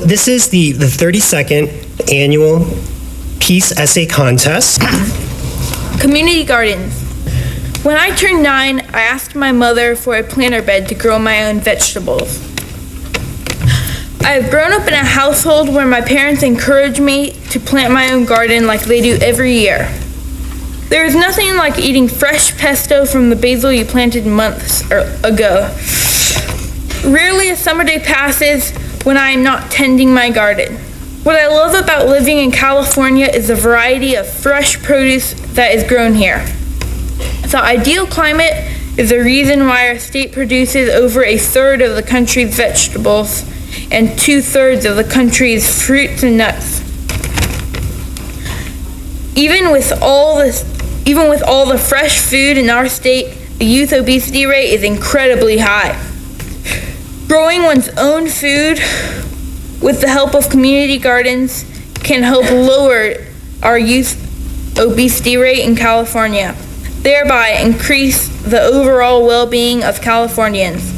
this is the 32nd annual Peace Essay Contest. Community gardens. When I turned 9, I asked my mother for a planter bed to grow my own vegetables. I have grown up in a household where my parents encourage me to plant my own garden like they do every year. There is nothing like eating fresh pesto from the basil you planted months ago. Rarely a summer day passes when I am not tending my garden. What I love about living in California is the variety of fresh produce that is grown here. The ideal climate is the reason why our state produces over a third of the country's vegetables and 2/3 of the country's fruits and nuts. Even with all the fresh food in our state, the youth obesity rate is incredibly high. Growing one's own food with the help of community gardens can help lower our youth obesity rate in California, thereby increase the overall well-being of Californians.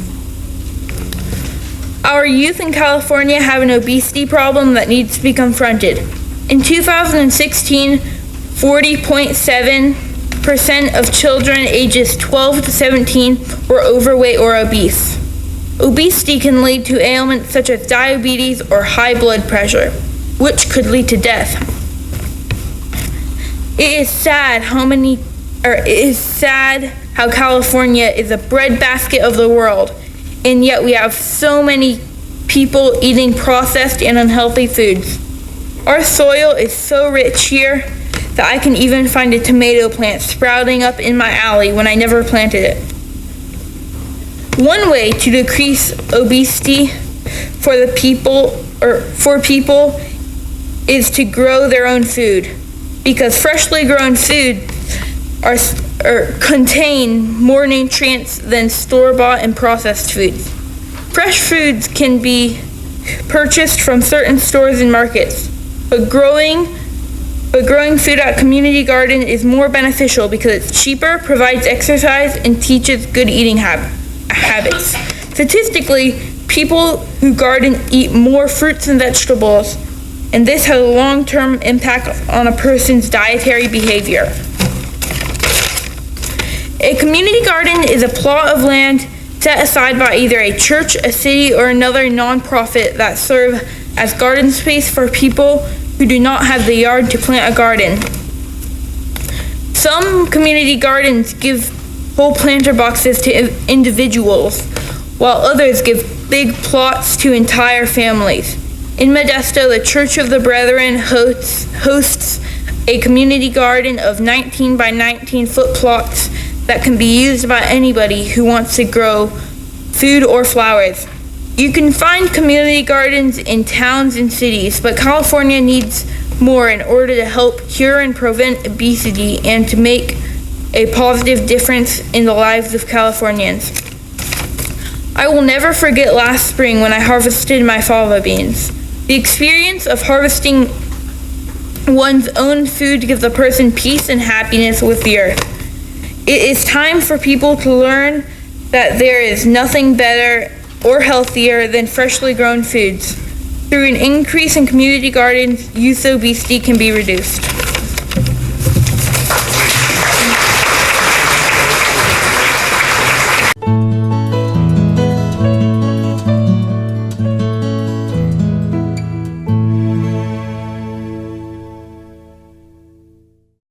Our youth in California have an obesity problem that needs to be confronted. In 2016, 40.7% of children ages 12 to 17 were overweight or obese. Obesity can lead to ailments such as diabetes or high blood pressure, which could lead to death. It is sad how California is a breadbasket of the world, and yet we have so many people eating processed and unhealthy foods. Our soil is so rich here that I can even find a tomato plant sprouting up in my alley when I never planted it. One way to decrease obesity for people is to grow their own food, because freshly grown food contain more nutrients than store-bought and processed foods. Fresh foods can be purchased from certain stores and markets, but growing food at community garden is more beneficial because it's cheaper, provides exercise, and teaches good eating habits. Statistically, people who garden eat more fruits and vegetables, and this has a long-term impact on a person's dietary behavior. A community garden is a plot of land set aside by either a church, a city, or another nonprofit that serve as garden space for people who do not have the yard to plant a garden. Some community gardens give whole planter boxes to individuals, while others give big plots to entire families. In Modesto, the Church of the Brethren hosts a community garden of 19 by 19 foot plots that can be used by anybody who wants to grow food or flowers. You can find community gardens in towns and cities, but California needs more in order to help cure and prevent obesity and to make a positive difference in the lives of Californians. I will never forget last spring when I harvested my fava beans. The experience of harvesting one's own food gives a person peace and happiness with the earth. It is time for people to learn that there is nothing better or healthier than freshly grown foods. Through an increase in community gardens, youth obesity can be reduced.